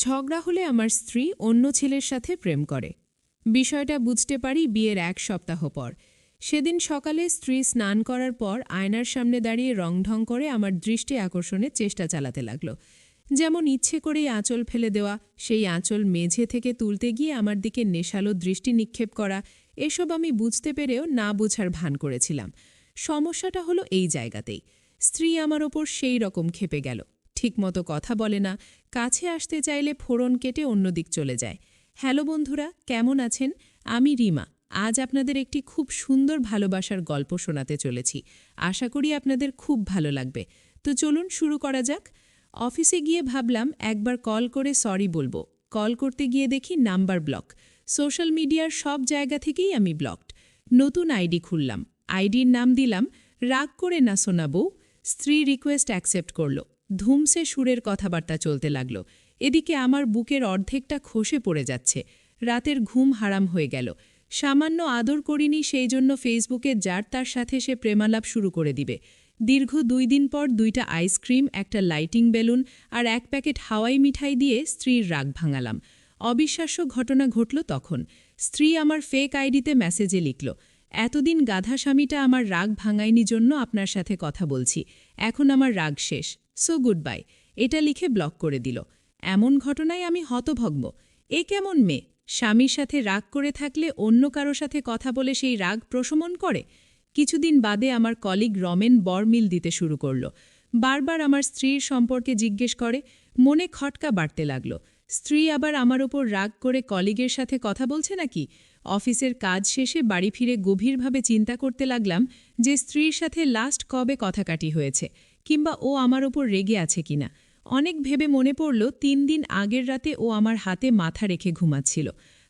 ঝগড়া হলে আমার স্ত্রী অন্য ছেলের সাথে প্রেম করে। বিষয়টা বুঝতে পারি বিয়ের ১ সপ্তাহ পর। সেদিন সকালে স্ত্রী স্নান করার পর আয়নার সামনে দাঁড়িয়ে রংঢং করে আমার দৃষ্টি আকর্ষণের চেষ্টা চালাতে লাগল। যেমন ইচ্ছে করেই আঁচল ফেলে দেওয়া, সেই আঁচল মেঝে থেকে তুলতে গিয়ে আমার দিকে নেশালো দৃষ্টি নিক্ষেপ করা, এসব আমি বুঝতে পেরেও না বোঝার ভান করেছিলাম। সমস্যাটা হলো এই জায়গাতেই। স্ত্রী আমার ওপর সেই রকম ক্ষেপে গেল। ঠিকমতো কথা বলে না, কাছে আসতে চাইলে ফোড়ন কেটে অন্যদিক চলে যায়। হ্যালো বন্ধুরা, কেমন আছেন? আমি রিমা। আজ আপনাদের একটি খুব সুন্দর ভালোবাসার গল্প শোনাতে চলেছি। আশা করি আপনাদের খুব ভালো লাগবে। তো চলুন শুরু করা যাক। অফিসে গিয়ে ভাবলাম একবার কল করে সরি বলবো। কল করতে গিয়ে দেখি নাম্বার ব্লক। সোশ্যাল মিডিয়ার সব জায়গা থেকেই আমি ব্লকড। নতুন আইডি খুললাম। আইডির নাম দিলাম রাগ করে না সোনা বউ। স্ত্রী রিকোয়েস্ট অ্যাকসেপ্ট করল। ধুমসে সুরের কথাবার্তা চলতে লাগল। এদিকে আমার বুকের অর্ধেকটা খসে পড়ে যাচ্ছে। রাতের ঘুম হারাম হয়ে গেল। সামান্য আদর করিনি, সেই জন্য ফেসবুকে যার তার সাথে সে প্রেমালাপ শুরু করে দিবে। দীর্ঘ ২ দিন পর ২টা আইসক্রিম, একটা লাইটিং বেলুন আর ১ প্যাকেট হাওয়াই মিঠাই দিয়ে স্ত্রীর রাগ ভাঙালাম। অবিশ্বাস্য ঘটনা ঘটল তখন। স্ত্রী আমার ফেক আইডিতে মেসেজে লিখল, এতদিন গাধা স্বামীটা আমার রাগ ভাঙায়নি জন্য আপনার সাথে কথা বলছি, এখন আমার রাগ শেষ, সো গুড বাই। এটা লিখে ব্লক করে দিল। এমন ঘটনায় আমি হতভম্ব। এ কেমন মেয়ে? স্বামীর সাথে রাগ করে থাকলে অন্য কারো সাথে কথা বলে সেই রাগ প্রশমন করে? কিছুদিন বাদে আমার কলিগ রমেন বরমিল দিতে শুরু করল। বারবার আমার স্ত্রীর সম্পর্কে জিজ্ঞেস করে। মনে খটকা বাড়তে লাগল। স্ত্রী আবার আমার ওপর রাগ করে কলিগের সাথে কথা বলছে নাকি? অফিসের কাজ শেষে বাড়ি ফিরে গভীরভাবে চিন্তা করতে লাগলাম যে স্ত্রীর সাথে লাস্ট কবে কথাকাটি হয়েছে, কিংবা ও আমার ওপর রেগে আছে কিনা। অনেক ভেবে মনে পড়ল ৩ দিন আগের রাতে ও আমার হাতে মাথা রেখে ঘুমাচ্ছিল।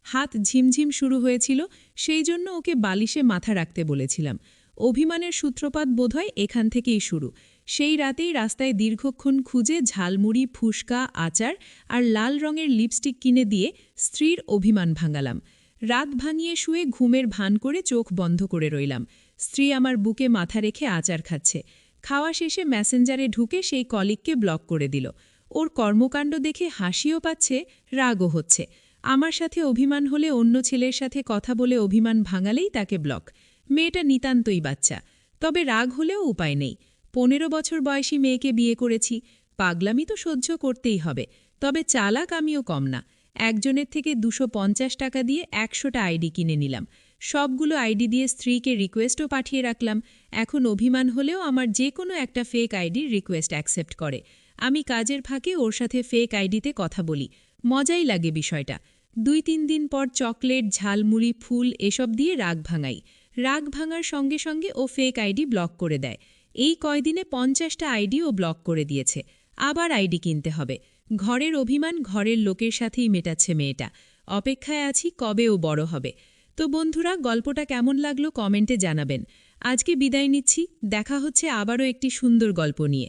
হাত ঝিমঝিম শুরু হয়েছিল, সেই জন্য ওকে বালিশে মাথা রাখতে বলেছিলাম। অভিমানের সূত্রপাত বোধহয় এখান থেকেই শুরু। সেই রাতেই রাস্তায় দীর্ঘক্ষণ খুঁজে ঝালমুড়ি, ফুসকা, আচার আর লাল রঙের লিপস্টিক কিনে দিয়ে স্ত্রীর অভিমান ভাঙালাম। রাত ভাঙিয়ে শুয়ে ঘুমের ভান করে চোখ বন্ধ করে রইলাম। স্ত্রী আমার বুকে মাথা রেখে আচার খাচ্ছে। খাওয়া শেষে মেসেঞ্জারে ঢুকে সেই কলিগকে ব্লক করে দিল। ওর কর্মকাণ্ড দেখে হাসিও পাচ্ছে, রাগও হচ্ছে। আমার সাথে অভিমান হলে অন্য ছেলের সাথে কথা বলে অভিমান ভাঙালেই তাকে ব্লক। মেয়েটা নিতান্তই বাচ্চা। তবে রাগ হলেও উপায় নেই। ১৫ বছর বয়সী মেয়েকে বিয়ে করেছি, পাগলামি তো সহ্য করতেই হবে। তবে চালাক আমিও কম না। একজনের থেকে ২৫০ টাকা দিয়ে ১০০টা আইডি কিনে নিলাম। সবগুলো আইডি দিয়ে স্ত্রীকে রিকোয়েস্টও পাঠিয়ে রাখলাম। এখন অভিমান হলেও আমার যে কোনো একটা ফেক আইডির রিকোয়েস্ট অ্যাকসেপ্ট করে। আমি কাজের ফাঁকে ওর সাথে ফেক আইডিতে কথা বলি। মজাই লাগে বিষয়টা। ২-৩ দিন পর চকলেট, ঝালমুড়ি, ফুল এসব দিয়ে রাগ ভাঙাই। রাগ ভাঙার সঙ্গে সঙ্গে ও ফেক আইডি ব্লক করে দেয়। এই কয়দিনে ৫০টা আইডি ও ব্লক করে দিয়েছে। আবার আইডি কিনতে হবে। ঘরের অভিমান ঘরের লোকের সাথেই মেটাচ্ছে মেয়েটা। অপেক্ষায় আছি কবে ও বড় হবে। তো বন্ধুরা, গল্পটা কেমন লাগলো কমেন্টে জানাবেন। আজকে বিদায় নিচ্ছি, দেখা হচ্ছে আবারও একটি সুন্দর গল্প নিয়ে।